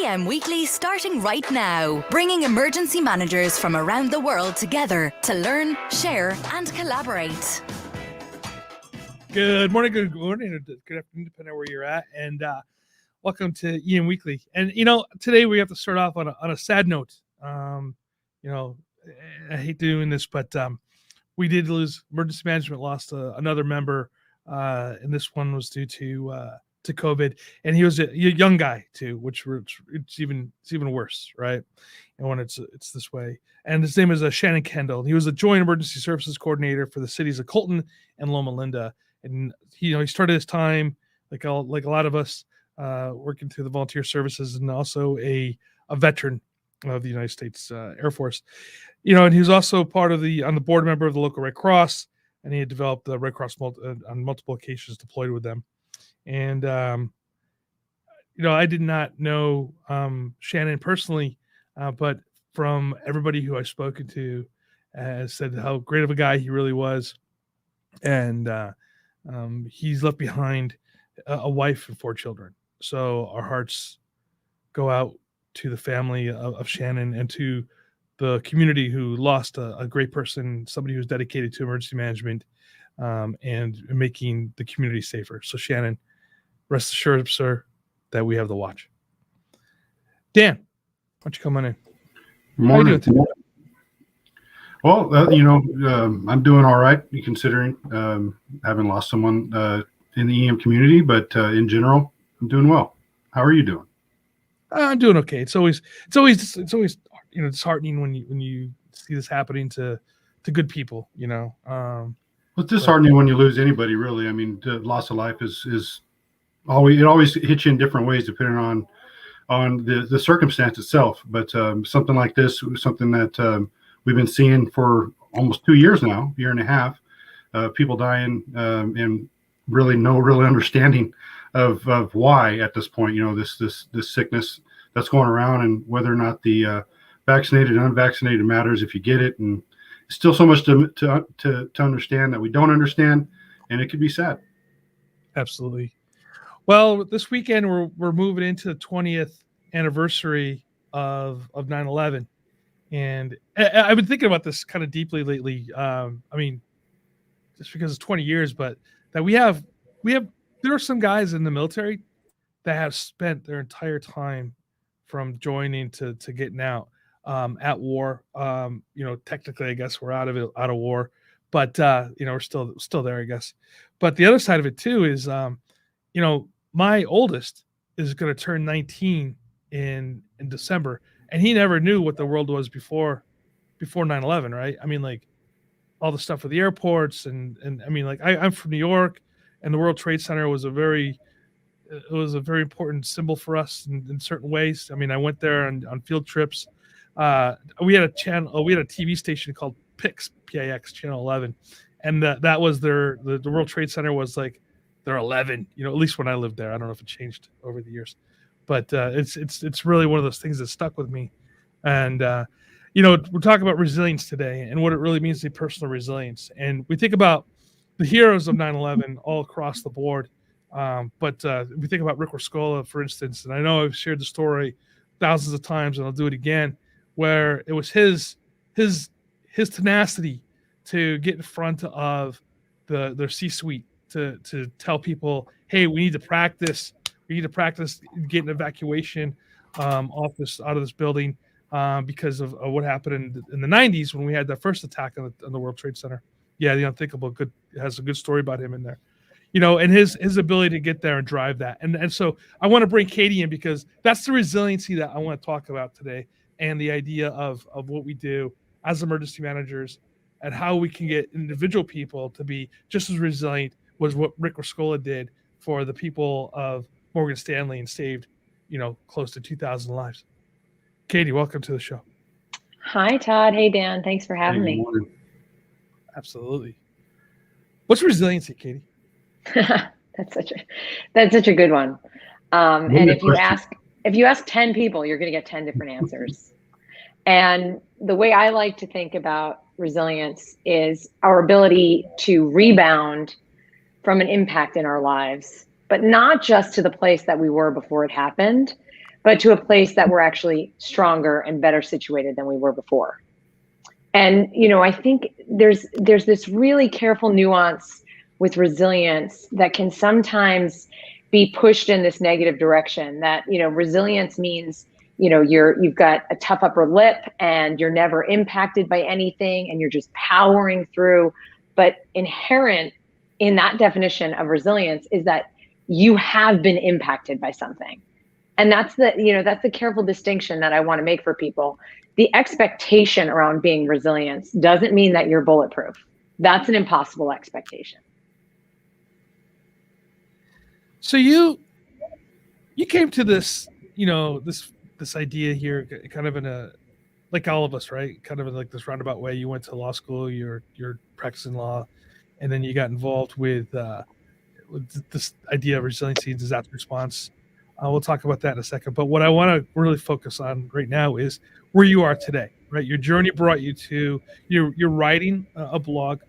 EM Weekly starting right now, bringing emergency managers from around the world together to learn, share and collaborate. Good morning, good afternoon, depending on where you're at, and welcome to EM Weekly. And today we have to start off on a sad note. I hate doing this, but we did lose. Emergency management lost another member, and this one was due to COVID, and he was a young guy too, which it's even worse, right? And when it's this way, and his name is Shannon Kendall. He was a Joint Emergency Services Coordinator for the cities of Colton and Loma Linda, and he started his time like a lot of us working through the volunteer services, and also a veteran of the United States Air Force. And he was also on the board member of the local Red Cross, and he had developed the Red Cross on multiple occasions, deployed with them. And, I did not know Shannon personally, but from everybody who I've spoken to said how great of a guy he really was. And he's left behind a wife and 4 children. So our hearts go out to the family of Shannon and to the community who lost a great person, somebody who's dedicated to emergency management and making the community safer. So Shannon, rest assured, sir, that we have the watch. Dan, why don't you come on in? Morning. How you doing today? Well, I'm doing all right, considering having lost someone in the EM community, but in general, I'm doing well. How are you doing? I'm doing okay. It's always disheartening when you see this happening to good people. Well, it's disheartening when you lose anybody, really. I mean, the loss of life is always hits you in different ways depending on the circumstance itself. But something like this, something that we've been seeing for almost 2 years now, year and a half, people dying and really no real understanding of why at this point. This sickness that's going around, and whether or not the vaccinated and unvaccinated matters if you get it, and still so much to understand that we don't understand, and it could be sad. Absolutely. Well, this weekend we're moving into the 20th anniversary of 9/11, and I've been thinking about this kind of deeply lately. Just because it's 20 years, but that there are some guys in the military that have spent their entire time from joining to getting out at war. Technically, I guess we're out of war, but we're still there, I guess. But the other side of it too is, my oldest is going to turn 19 in December, and he never knew what the world was before 9/11, right? I mean, like all the stuff with the airports, and I mean, like I'm from New York, and the World Trade Center was a very important symbol for us in certain ways. I mean, I went there on field trips. We had a TV station called PIX Channel 11, and that was the World Trade Center was like their 11. At least when I lived there. I don't know if it changed over the years, but it's really one of those things that stuck with me. And we're talking about resilience today, and what it really means to be personal resilience. And we think about the heroes of 9/11 all across the board. But we think about Rick Rescorla, for instance, and I know I've shared the story thousands of times, and I'll do it again, where it was his tenacity to get in front of their C-suite to tell people, hey, we need to practice getting evacuation out of this building because of what happened in the 90s when we had that first attack on the World Trade Center. Yeah, the Unthinkable has a good story about him in there. And his ability to get there and drive that. And so I want to bring Katie in because that's the resiliency that I want to talk about today, and the idea of what we do as emergency managers and how we can get individual people to be just as resilient was what Rick Rescorla did for the people of Morgan Stanley and saved, close to 2,000 lives. Katie, welcome to the show. Hi, Todd. Hey, Dan. Thanks for having me. Absolutely. What's resiliency, Katie? That's such a good one. And if you ask 10 people, you're going to get 10 different answers. And the way I like to think about resilience is our ability to rebound from an impact in our lives, but not just to the place that we were before it happened, but to a place that we're actually stronger and better situated than we were before. And, I think there's this really careful nuance with resilience that can sometimes be pushed in this negative direction, that, resilience means, you've got a tough upper lip and you're never impacted by anything and you're just powering through. But inherent in that definition of resilience is that you have been impacted by something. And that's the careful distinction that I want to make for people. The expectation around being resilient doesn't mean that you're bulletproof. That's an impossible expectation. So you came to this, this idea here kind of in a, like all of us, right? Kind of in like this roundabout way. You went to law school, you're practicing law, and then you got involved with this idea of resiliency and disaster response. We'll talk about that in a second. But what I want to really focus on right now is where you are today, right? Your journey brought you to you're writing a blog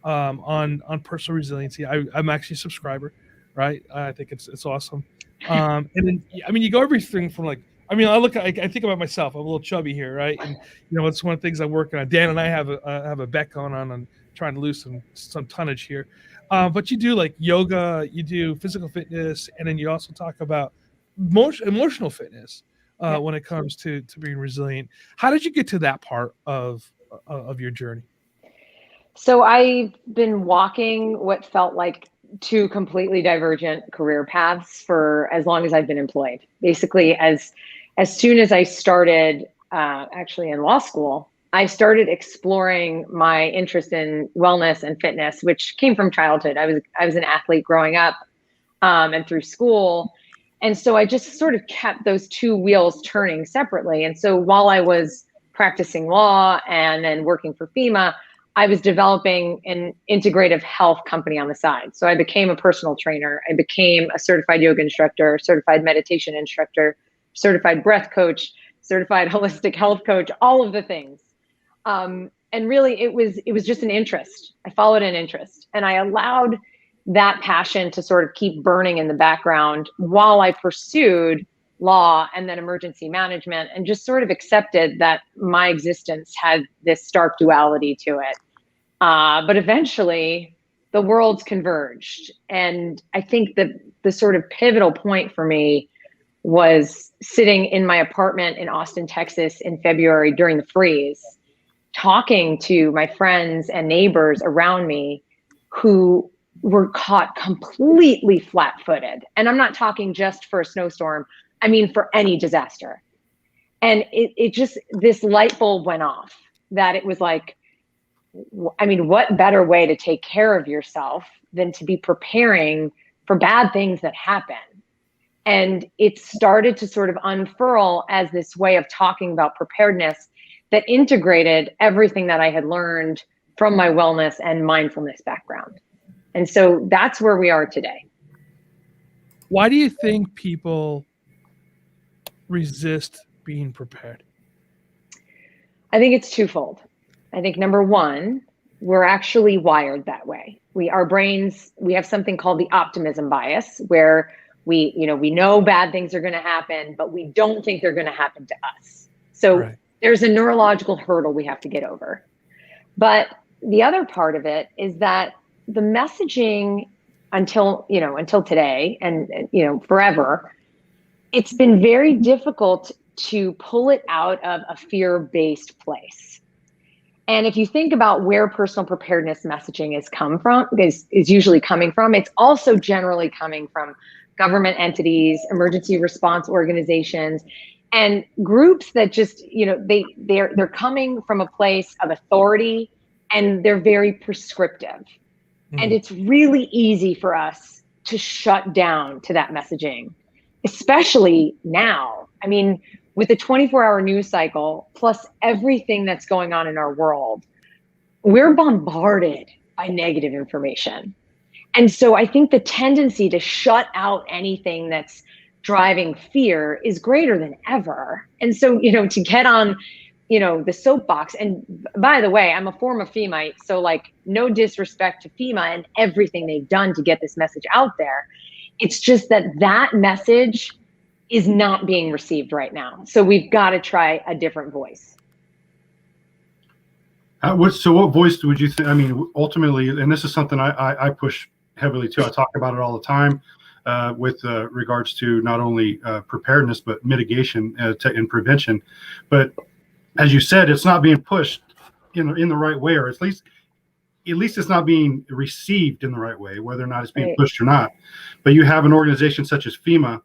on personal resiliency. I'm actually a subscriber, right? I think it's awesome. And then you go everything from like, I think about myself. I'm a little chubby here, right? And it's one of the things I'm working on. Dan and I have a bet going on trying to lose some tonnage here. But you do like yoga, you do physical fitness, and then you also talk about emotional fitness when it comes to being resilient. How did you get to that part of your journey? So I've been walking what felt like two completely divergent career paths for as long as I've been employed. Basically, as soon as I started actually in law school, I started exploring my interest in wellness and fitness, which came from childhood. I was an athlete growing up and through school. And so I just sort of kept those two wheels turning separately. And so while I was practicing law and then working for FEMA, I was developing an integrative health company on the side. So I became a personal trainer. I became a certified yoga instructor, certified meditation instructor, certified breath coach, certified holistic health coach, all of the things. And really it was just an interest. I followed an interest and I allowed that passion to sort of keep burning in the background while I pursued law and then emergency management, and just sort of accepted that my existence had this stark duality to it. But eventually the worlds converged. And I think that the sort of pivotal point for me was sitting in my apartment in Austin, Texas in February during the freeze, talking to my friends and neighbors around me who were caught completely flat-footed. And I'm not talking just for a snowstorm. I mean, for any disaster. And it just, this light bulb went off that it was like, what better way to take care of yourself than to be preparing for bad things that happen? And it started to sort of unfurl as this way of talking about preparedness that integrated everything that I had learned from my wellness and mindfulness background. And so that's where we are today. Why do you think people resist being prepared? I think it's twofold. I think number one, we're actually wired that way. Our brains, we have something called the optimism bias, where we know bad things are going to happen, but we don't think they're going to happen to us. So right. There's a neurological hurdle we have to get over. But the other part of it is that the messaging until today and forever, it's been very difficult to pull it out of a fear-based place. And if you think about where personal preparedness messaging is usually coming from, it's also generally coming from government entities, emergency response organizations, and groups that just, they're coming from a place of authority and they're very prescriptive. And it's really easy for us to shut down to that messaging, especially now. I mean, with the 24-hour news cycle, plus everything that's going on in our world, we're bombarded by negative information. And so I think the tendency to shut out anything that's driving fear is greater than ever. And so, to get on the soapbox. And by the way, I'm a former FEMite, so like no disrespect to FEMA and everything they've done to get this message out there. It's just that message is not being received right now. So we've got to try a different voice. What voice would you think? I mean, ultimately, and this is something I push heavily too. I talk about it all the time with regards to not only preparedness, but mitigation and prevention. But as you said, it's not being pushed in the right way, or at least it's not being received in the right way, whether or not it's being pushed or not. But you have an organization such as FEMA,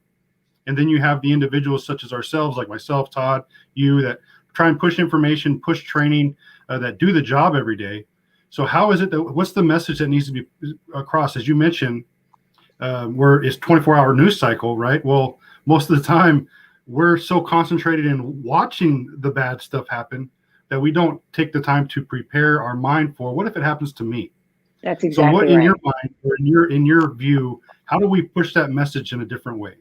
and then you have the individuals such as ourselves, like myself, Todd, you, that try and push information, push training, that do the job every day. So how is it that, what's the message that needs to be across? As you mentioned, where it's 24-hour news cycle, right? Well, most of the time we're so concentrated in watching the bad stuff happen that we don't take the time to prepare our mind for, what if it happens to me? That's exactly so what right. In your mind, or in your view, how do we push that message in a different way?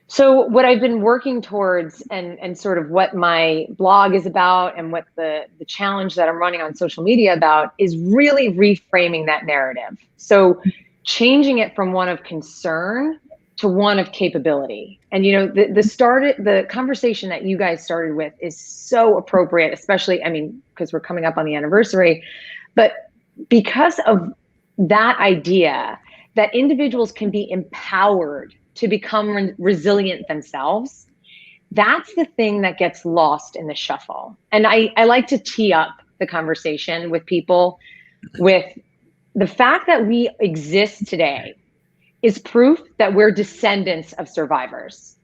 So what I've been working towards, and sort of what my blog is about, and what the challenge that I'm running on social media about, is really reframing that narrative. So changing it from one of concern to one of capability. And the conversation that you guys started with is so appropriate, especially, because we're coming up on the anniversary, but because of that idea that individuals can be empowered to become resilient themselves, that's the thing that gets lost in the shuffle. And I like to tee up the conversation with people with the fact that we exist today is proof that we're descendants of survivors.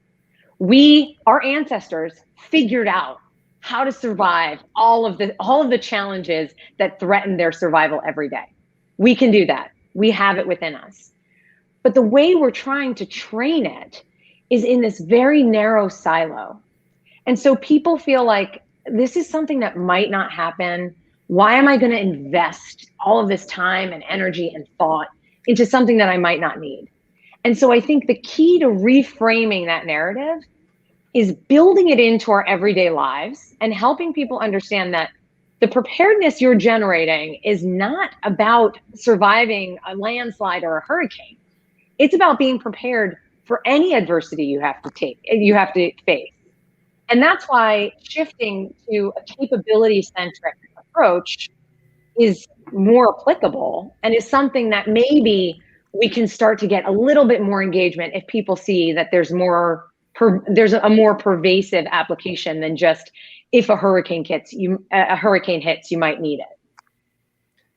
Our ancestors figured out how to survive all of the challenges that threaten their survival every day. We can do that. We have it within us. But the way we're trying to train it is in this very narrow silo. And so people feel like this is something that might not happen. Why am I going to invest all of this time and energy and thought into something that I might not need? And so I think the key to reframing that narrative is building it into our everyday lives and helping people understand that the preparedness you're generating is not about surviving a landslide or a hurricane. It's about being prepared for any adversity you have to face. And that's why shifting to a capability-centric approach is more applicable, and is something that maybe we can start to get a little bit more engagement if people see that there's a more pervasive application than just if a hurricane hits, you might need it.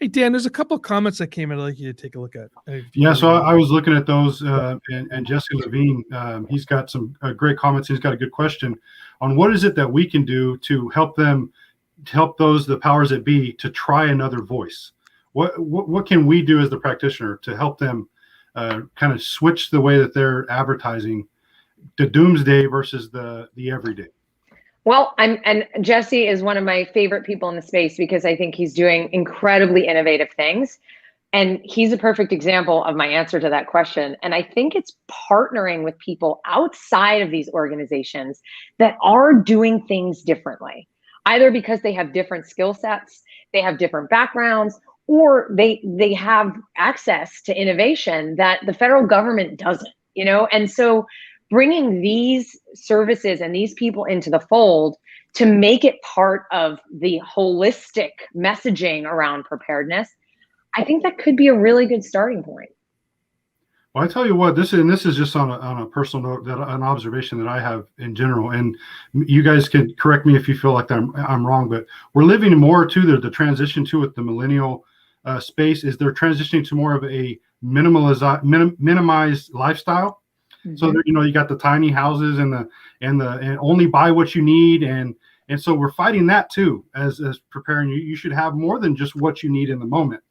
Hey, Dan, there's a couple of comments that came in I'd like you to take a look at. Yeah, so I was looking at those, and Jesse Levine, he's got some great comments. He's got a good question on what is it that we can do to help the powers that be to try another voice. What can we do as the practitioner to help them kind of switch the way that they're advertising the doomsday versus the everyday? Well, and Jesse is one of my favorite people in the space because I think he's doing incredibly innovative things. And he's a perfect example of my answer to that question. And I think it's partnering with people outside of these organizations that are doing things differently, either because they have different skill sets, they have different backgrounds, or they have access to innovation that the federal government doesn't, And so bringing these services and these people into the fold to make it part of the holistic messaging around preparedness, I think that could be a really good starting point. Well, I tell you what, this is just on a personal note, an observation that I have in general, and you guys can correct me if you feel like I'm wrong, but we're living more to the transition to with the millennial space is they're transitioning to more of a minimized lifestyle. Mm-hmm. So you got the tiny houses and only buy what you need, and so we're fighting that too as preparing. You should have more than just what you need in the moment,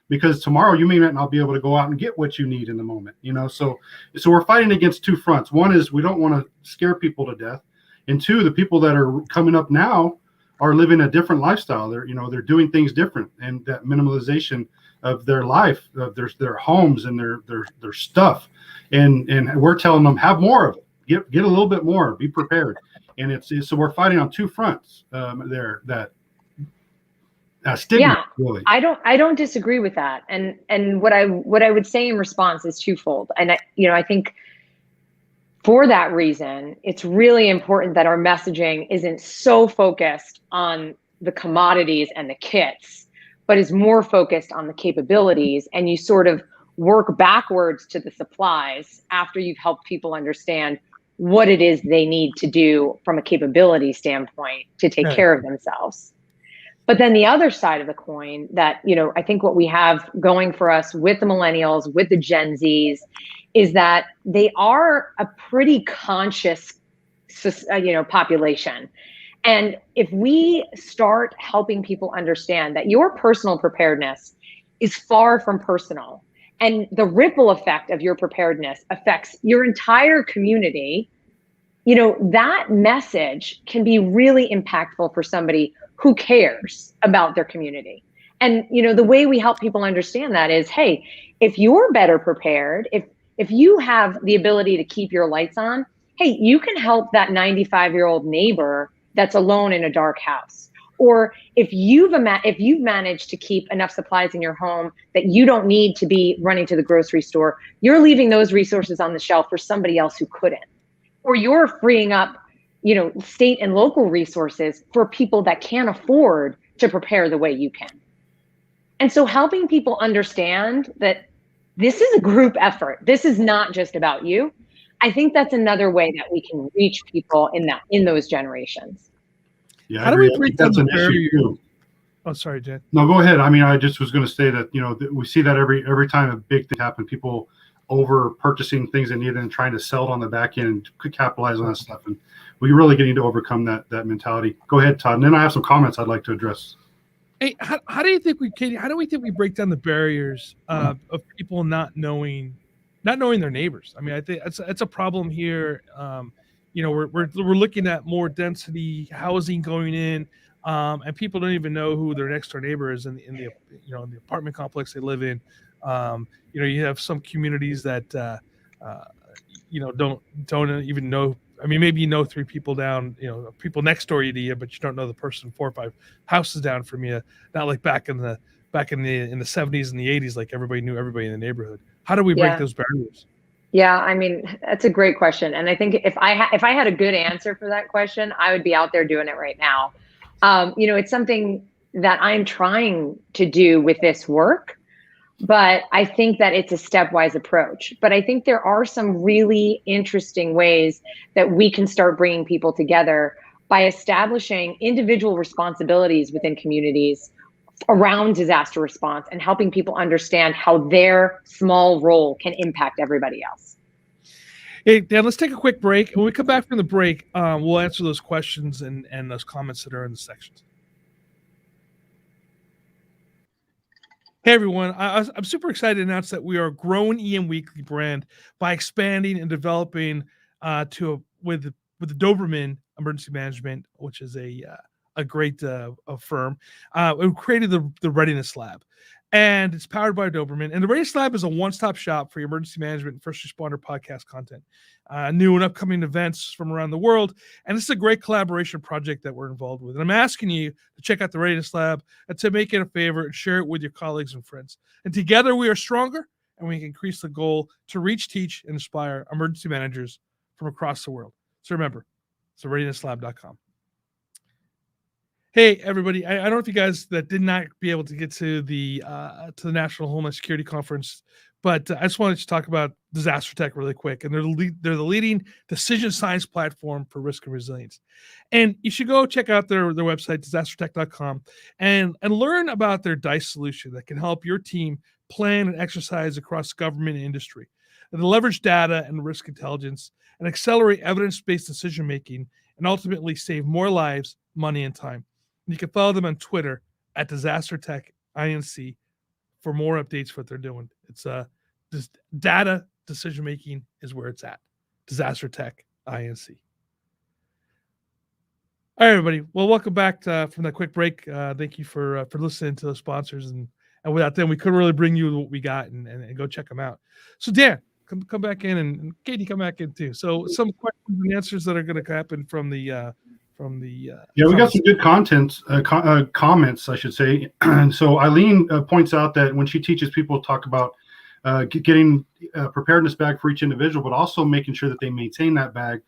because tomorrow you may not be able to go out and get what you need in the moment. So we're fighting against two fronts. One is we don't want to scare people to death, and two, the people that are coming up now are living a different lifestyle. They're doing things different, and that minimalization of their life, of their homes and their stuff. And we're telling them have more of it, get a little bit more, be prepared. And so we're fighting on two fronts there. That stigma. Yeah, really. I don't disagree with that. And what I would say in response is twofold. And I think for that reason, it's really important that our messaging isn't so focused on the commodities and the kits, but is more focused on the capabilities, and you sort of work backwards to the supplies after you've helped people understand what it is they need to do from a capability standpoint to take care of themselves. But then the other side of the coin that, I think what we have going for us with the millennials, with the Gen Zs, is that they are a pretty conscious, population. And if we start helping people understand that your personal preparedness is far from personal, and the ripple effect of your preparedness affects your entire community, that message can be really impactful for somebody who cares about their community. And, the way we help people understand that is, hey, if you're better prepared, if you have the ability to keep your lights on, hey, you can help that 95-year-old neighbor that's alone in a dark house. Or if you've managed to keep enough supplies in your home that you don't need to be running to the grocery store, you're leaving those resources on the shelf for somebody else who couldn't. Or you're freeing up, state and local resources for people that can't afford to prepare the way you can. And so helping people understand that this is a group effort. This is not just about you. I think that's another way that we can reach people in those generations. Yeah, how do we break down the barrier? Oh, sorry, Jen. No, go ahead. I mean, I just was going to say that, we see that every time a big thing happens, people over purchasing things they need and trying to sell it on the back end and could capitalize on that stuff. And we really need to overcome that mentality. Go ahead, Todd. And then I have some comments I'd like to address. Hey, how do you think Katie, how do we think we break down the barriers of people not knowing their neighbors? I mean, I think it's a problem here. We're looking at more density housing going in, and people don't even know who their next door neighbor is in the apartment complex they live in. You have some communities that don't even know. I mean, maybe you know 3 people down, people next door to you, but you don't know the person 4 or 5 houses down from you. Not like back in the 70s and the 80s, like everybody knew everybody in the neighborhood. How do we break those barriers? Yeah, I mean, that's a great question. And I think if I had a good answer for that question, I would be out there doing it right now. It's something that I'm trying to do with this work, but I think that it's a stepwise approach. But I think there are some really interesting ways that we can start bringing people together by establishing individual responsibilities within communities around disaster response and helping people understand how their small role can impact everybody else. Hey, Dan, let's take a quick break. When we come back from the break, we'll answer those questions and those comments that are in the sections. Hey, everyone. I'm super excited to announce that we are growing EM Weekly brand by expanding and developing with the Doberman Emergency Management, which is a great firm. We created the Readiness Lab, and it's powered by Doberman. And the Readiness Lab is a one-stop shop for your emergency management and first responder podcast content, new and upcoming events from around the world. And this is a great collaboration project that we're involved with. And I'm asking you to check out the Readiness Lab and to make it a favorite and share it with your colleagues and friends. And together we are stronger, and we can increase the goal to reach, teach, and inspire emergency managers from across the world. So remember, it's readinesslab.com. Hey, everybody. I don't know if you guys that did not be able to get to the National Homeland Security Conference, but I just wanted to talk about Disaster Tech really quick. And they're the leading decision science platform for risk and resilience. And you should go check out their website, disastertech.com, and learn about their DICE solution that can help your team plan and exercise across government and industry, and to leverage data and risk intelligence and accelerate evidence-based decision-making and ultimately save more lives, money, and time. You can follow them on Twitter at DisasterTechINC for more updates for what they're doing. It's just data decision making is where it's at. DisasterTechINC. All right, everybody. Well, welcome back from that quick break. Thank you for listening to the sponsors, and without them, we couldn't really bring you what we got and go check them out. So, Dan, come back in, and Katie, come back in too. So, some questions and answers that are going to happen from the. We got some good comments, I should say. And so Eileen points out that when she teaches people talk about getting a preparedness bag for each individual, but also making sure that they maintain that bag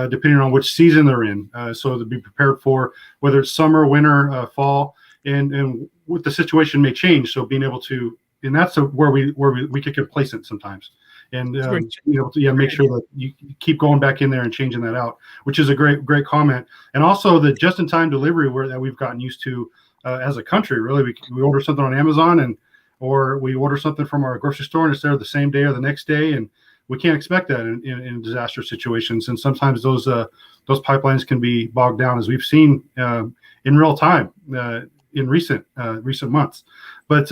depending on which season they're in. So to be prepared for whether it's summer, winter, fall, and what the situation may change. So being able to, and that's where we get complacent sometimes. And make sure that you keep going back in there and changing that out, which is a great comment. And also the just-in-time delivery that we've gotten used to as a country. Really, we order something on Amazon or we order something from our grocery store and it's there the same day or the next day, and we can't expect that in disaster situations. And sometimes those pipelines can be bogged down, as we've seen in real time in recent months. But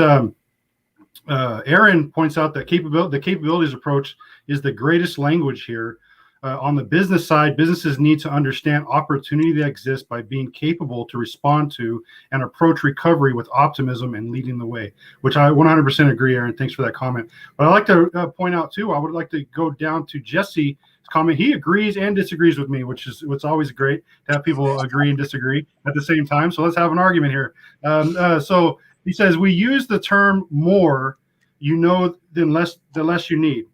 Aaron points out that the capabilities approach is the greatest language here. On the business side, businesses need to understand opportunity that exists by being capable to respond to and approach recovery with optimism and leading the way, which I 100% agree, Aaron. Thanks for that comment. But I'd like to point out, too, I would like to go down to Jesse's comment. He agrees and disagrees with me, which is what's always great to have people agree and disagree at the same time. So let's have an argument here. So he says, we use the term more, the less you need.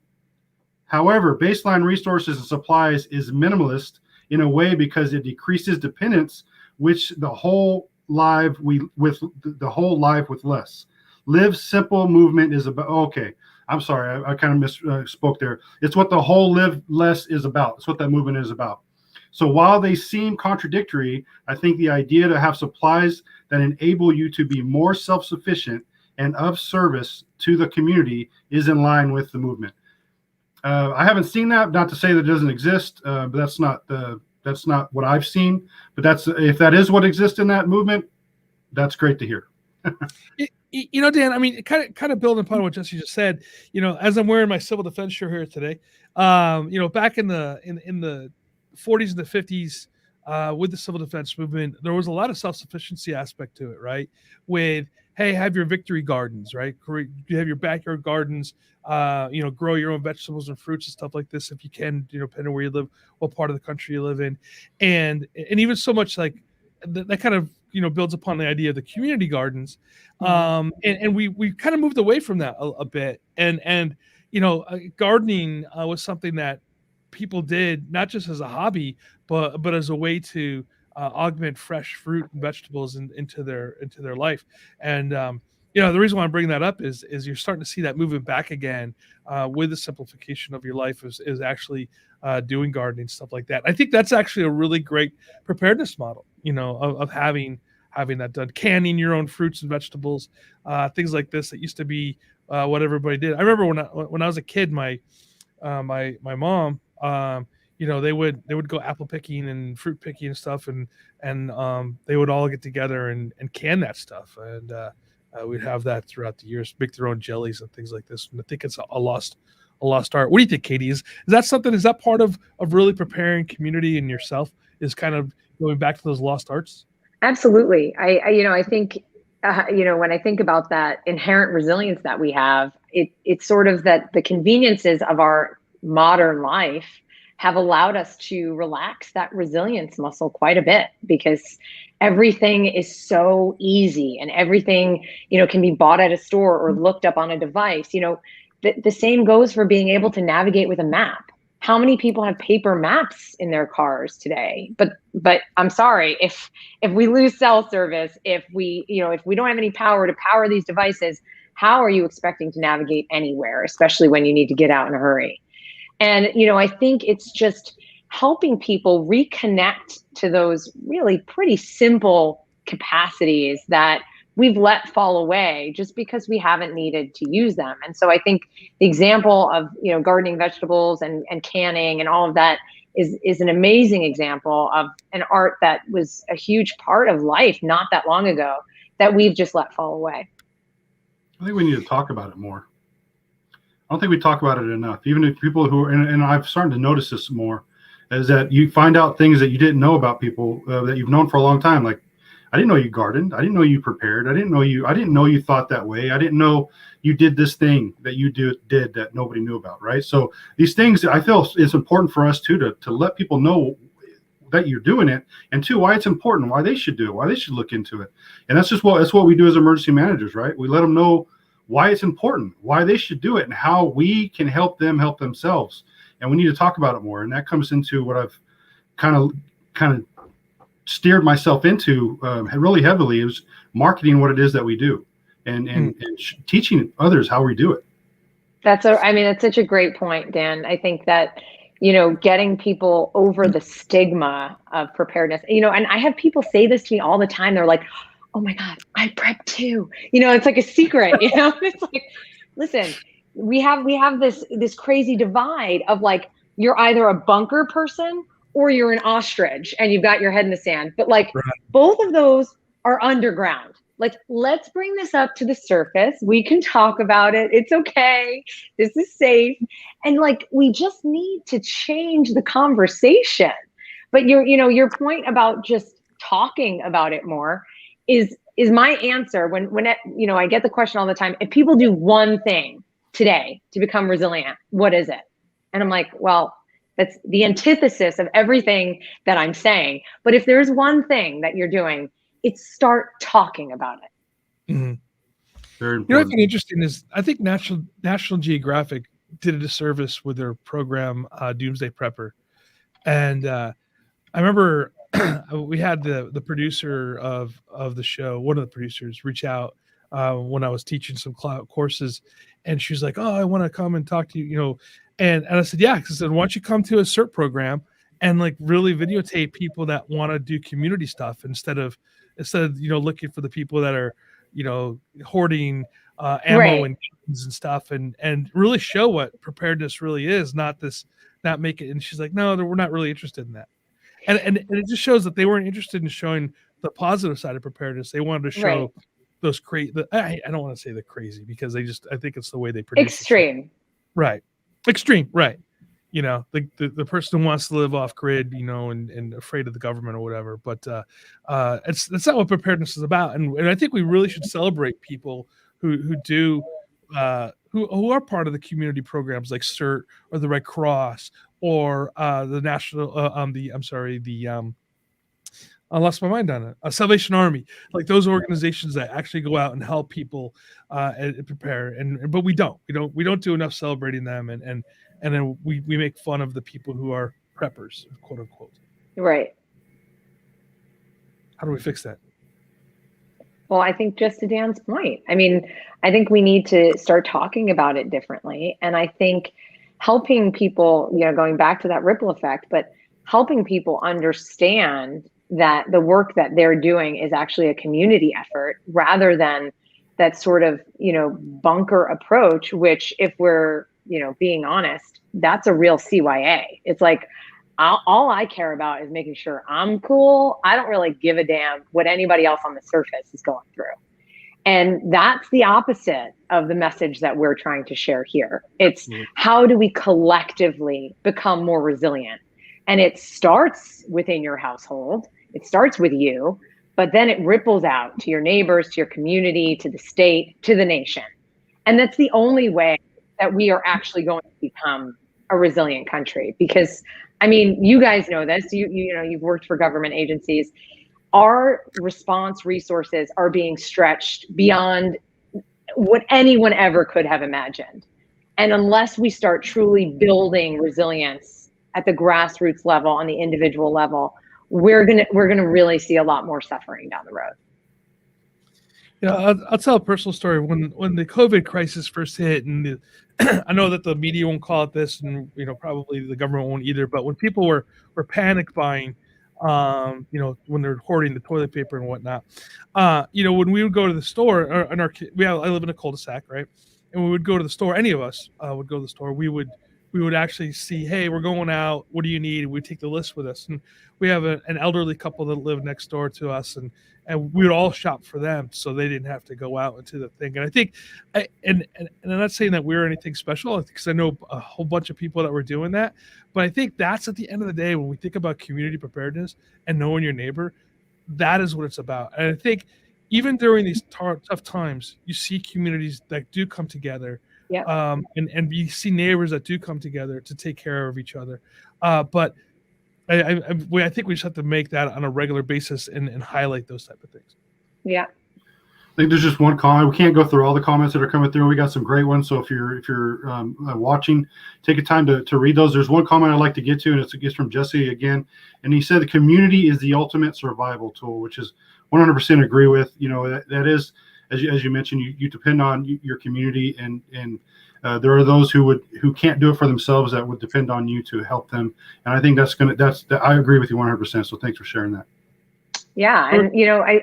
However, baseline resources and supplies is minimalist in a way because it decreases dependence, which the whole life with less. Live simple movement is about. Okay, I'm sorry, I kind of misspoke there. It's what the whole live less is about. It's what that movement is about. So while they seem contradictory, I think the idea to have supplies that enable you to be more self-sufficient and of service to the community is in line with the movement. I haven't seen that. Not to say that it doesn't exist, but that's not what I've seen. But if that is what exists in that movement, that's great to hear. Dan, I mean, kind of building upon what Jesse just said. As I'm wearing my civil defense shirt here today, back in the 40s and the 50s, with the civil defense movement, there was a lot of self-sufficiency aspect to it, right? With, hey, have your victory gardens, right? You have your backyard gardens, grow your own vegetables and fruits and stuff like this if you can, depending on where you live, what part of the country you live in. And even so much like that kind of, builds upon the idea of the community gardens. And we kind of moved away from that a bit. And gardening was something that people did not just as a hobby, but as a way to augment fresh fruit and vegetables into their life. And the reason why I'm bringing that up is you're starting to see that movement back again with the simplification of your life is actually doing gardening, stuff like that. I think that's actually a really great preparedness model, of having that done, canning your own fruits and vegetables, things like this that used to be what everybody did. I remember when I was a kid, my mom, they would go apple picking and fruit picking and stuff, and they would all get together and can that stuff, and we'd have that throughout the years, make their own jellies and things like this. And I think it's a lost art. What do you think, Katie? Is that part of really preparing community and yourself, is kind of going back to those lost arts? Absolutely. I think when I think about that inherent resilience that we have, it's sort of that the conveniences of our modern life have allowed us to relax that resilience muscle quite a bit, because everything is so easy and everything, can be bought at a store or looked up on a device. The same goes for being able to navigate with a map. How many people have paper maps in their cars today? But I'm sorry, if we lose cell service, if we don't have any power to power these devices, how are you expecting to navigate anywhere, especially when you need to get out in a hurry? And, I think it's just helping people reconnect to those really pretty simple capacities that we've let fall away just because we haven't needed to use them. And so I think the example of, gardening vegetables and canning and all of that is an amazing example of an art that was a huge part of life not that long ago that we've just let fall away. I think we need to talk about it more. I don't think we talk about it enough. Even if people who are, and I've started to notice this more, is that you find out things that you didn't know about people that you've known for a long time. Like, I didn't know you gardened. I didn't know you prepared. I didn't know you thought that way. I didn't know you did this thing that you did that nobody knew about, right? So these things, I feel it's important for us too to let people know that you're doing it, and two, why it's important, why they should do it, why they should look into it. And that's what we do as emergency managers, right? We let them know why it's important, why they should do it, and how we can help them help themselves. And we need to talk about it more. And that comes into what I've kind of steered myself into really heavily, is marketing what it is that we do, and teaching others how we do it. That's such a great point, Dan. I think that, getting people over the stigma of preparedness, and I have people say this to me all the time. They're like, oh my God, I prep too. It's like a secret, it's like, listen, we have this crazy divide of like, you're either a bunker person or you're an ostrich and you've got your head in the sand. But like, both of those are underground. Like, let's bring this up to the surface. We can talk about it. It's okay. This is safe. And like, we just need to change the conversation. But your point about just talking about it more is my answer when I get the question all the time. If people do one thing today to become resilient, what is it? And I'm like, well, that's the antithesis of everything that I'm saying. But if there's one thing that you're doing, it's start talking about it. Mm-hmm. What's interesting is I think National Geographic did a disservice with their program Doomsday Prepper, and I remember we had the producer of the show, one of the producers, reach out when I was teaching some courses, and she was like, "Oh, I want to come and talk to you," and I said, "Yeah," because I said, "Why don't you come to a CERT program and like really videotape people that want to do community stuff instead of looking for the people that are hoarding ammo and guns and stuff, and really show what preparedness really is, not make it." And she's like, "No, we're not really interested in that." And it just shows that they weren't interested in showing the positive side of preparedness. They wanted to show those I don't want to say the crazy, because I think it's the way they produce extreme. Right. Extreme. Right. The person who wants to live off grid, and afraid of the government or whatever. But that's not what preparedness is about. And I think we really should celebrate people who do who are part of the community programs like CERT or the Red Cross or the national I lost my mind on it. Salvation Army, like those organizations that actually go out and help people and prepare. But we don't do enough celebrating them, and then we make fun of the people who are preppers, quote unquote. Right. How do we fix that? Well, I think just to Dan's point, I think we need to start talking about it differently. And I think helping people, going back to that ripple effect, but helping people understand that the work that they're doing is actually a community effort rather than that sort of, bunker approach, which, if we're, being honest, that's a real CYA. It's like, all I care about is making sure I'm cool. I don't really give a damn what anybody else on the surface is going through. And that's the opposite of the message that we're trying to share here. It's how do we collectively become more resilient? And it starts within your household. It starts with you, but then it ripples out to your neighbors, to your community, to the state, to the nation. And that's the only way that we are actually going to become a resilient country. Because, you guys know this, you've worked for government agencies. Our response resources are being stretched beyond what anyone ever could have imagined. And unless we start truly building resilience at the grassroots level, on the individual level, we're gonna really see a lot more suffering down the road. I'll tell a personal story. When the COVID crisis first hit, and I know that the media won't call it this, and probably the government won't either. But when people were panic buying, when they're hoarding the toilet paper and whatnot, when we would go to the store, I live in a cul-de-sac, right? And we would go to the store. Any of us would go to the store. We would actually see, hey, we're going out. What do you need? We'd take the list with us. And we have an elderly couple that live next door to us, and we would all shop for them, so they didn't have to go out into the thing. And I think, and I'm not saying that we're anything special, because I know a whole bunch of people that were doing that. But I think that's, at the end of the day, when we think about community preparedness and knowing your neighbor, that is what it's about. And I think even during these tough times, you see communities that do come together. Yeah. And you see neighbors that do come together to take care of each other. But I think we just have to make that on a regular basis and highlight those type of things. Yeah. think there's just one comment. We can't go through all the comments that are coming through. We got some great ones. So if you're watching, take a time to read those. There's one comment I'd like to get to, and it's from Jesse again. And he said the community is the ultimate survival tool, which is 100% agree with. That is, as you mentioned, you depend on your community, and there are those who can't do it for themselves that would depend on you to help them. And I think I agree with you 100%. So thanks for sharing that. Yeah. And,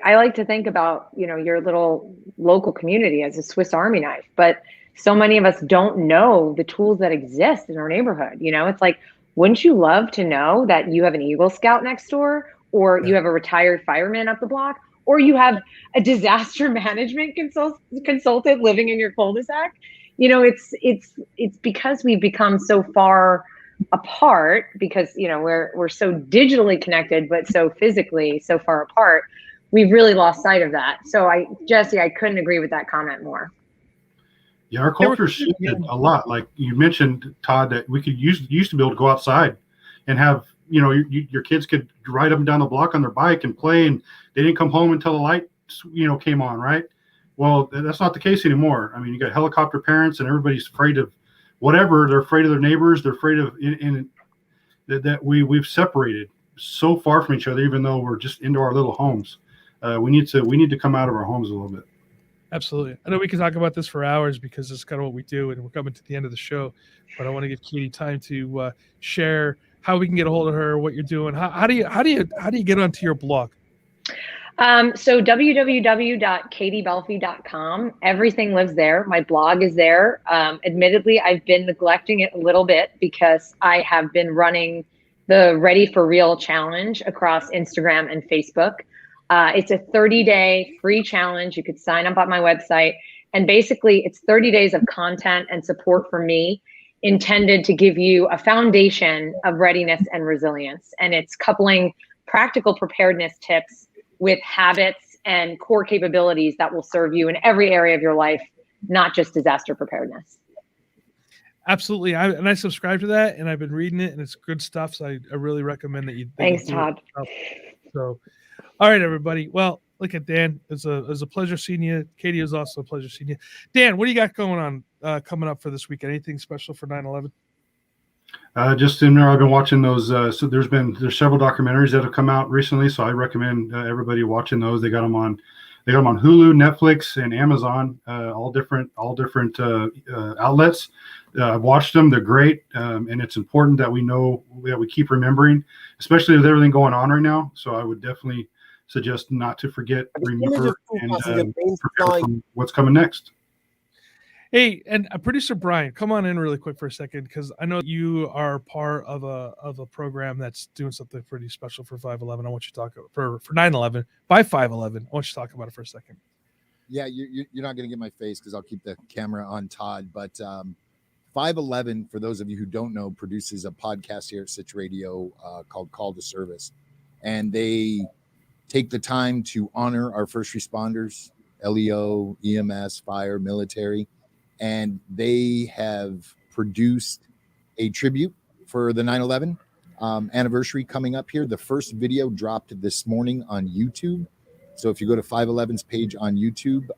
I like to think about, your little local community as a Swiss Army knife, but so many of us don't know the tools that exist in our neighborhood. It's like, wouldn't you love to know that you have an Eagle Scout next door, or you have a retired fireman up the block, or you have a disaster management consultant living in your cul-de-sac? It's because we've become so far apart, because we're so digitally connected but so physically so far apart. We've really lost sight of that. So Jesse, I couldn't agree with that comment more. Yeah, our culture shifted a lot. Like you mentioned, Todd, that we used to be able to go outside and have your kids could ride up and down the block on their bike and play, and they didn't come home until the lights came on, right? Well, that's not the case anymore. I mean, you got helicopter parents, and everybody's afraid of whatever. They're afraid of their neighbors. They're afraid of that we've separated so far from each other, even though we're just into our little homes. We need to come out of our homes a little bit. Absolutely. I know we can talk about this for hours because it's kind of what we do, and we're coming to the end of the show. But I want to give Katie time to share how we can get a hold of her, what you're doing. How do you get onto your blog? So www.katiebelfi.com. Everything lives there. My blog is there. Admittedly, I've been neglecting it a little bit because I have been running the Ready for Real challenge across Instagram and Facebook. It's a 30-day free challenge. You could sign up on my website. And basically, it's 30 days of content and support from me intended to give you a foundation of readiness and resilience. And it's coupling practical preparedness tips with habits and core capabilities that will serve you in every area of your life, not just disaster preparedness. Absolutely. I subscribe to that, and I've been reading it, and it's good stuff. So I really recommend that you. Thanks, Todd. So, all right, everybody. Well, look at Dan. It was a pleasure seeing you. Katie, it was also a pleasure seeing you. Dan, what do you got going on coming up for this weekend? Anything special for 9/11? Just in there, I've been watching those. So there's several documentaries that have come out recently. So I recommend everybody watching those. They got them on Hulu, Netflix, and Amazon. All different outlets. I've watched them. They're great, and it's important that we know that we keep remembering, especially with everything going on right now. So I would definitely suggest not to forget, remember, and prepare for what's coming next. Hey, and producer Brian, come on in really quick for a second, because I know you are part of a program that's doing something pretty special for 5/11. I want you to talk about for 9/11 by 5/11. I want you to talk about it for a second. Yeah, you're not going to get my face because I'll keep the camera on Todd. But 5/11, for those of you who don't know, produces a podcast here at Sitch Radio called Call to Service, and they take the time to honor our first responders, LEO, EMS, fire, military. And they have produced a tribute for the 9/11 anniversary coming up here. The first video dropped this morning on YouTube. So if you go to 5/11's page on YouTube,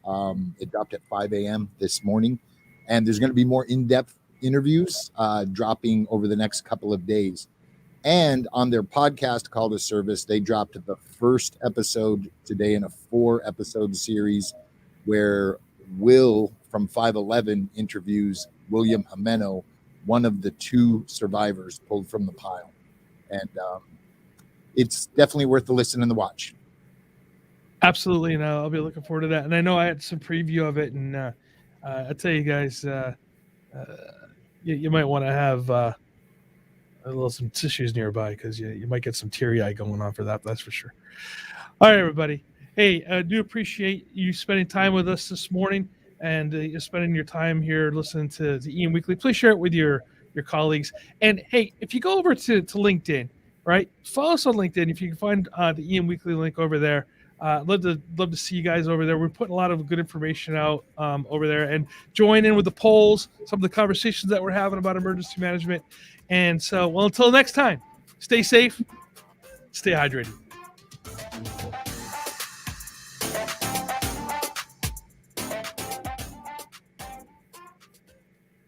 it dropped at 5 a.m. this morning. And there's going to be more in-depth interviews dropping over the next couple of days. And on their podcast, Call to Service, they dropped the first episode today in a 4-episode series where Will from 5/11 interviews William Jimeno, one of the 2 survivors pulled from the pile. And it's definitely worth the listen and the watch. Absolutely. And I'll be looking forward to that. And I know I had some preview of it. And I'll tell you guys, you might want to have some tissues nearby, because you might get some teary eye going on for that. That's for sure. All right, everybody. Hey, I do appreciate you spending time with us this morning, and spending your time here listening to Ian Weekly. Please share it with your colleagues. And hey, if you go over to LinkedIn, right, follow us on LinkedIn. If you can find the Ian Weekly link over there, love to see you guys over there. We're putting a lot of good information out over there, and join in with the polls, some of the conversations that we're having about emergency management. And so, well, until next time, stay safe, stay hydrated.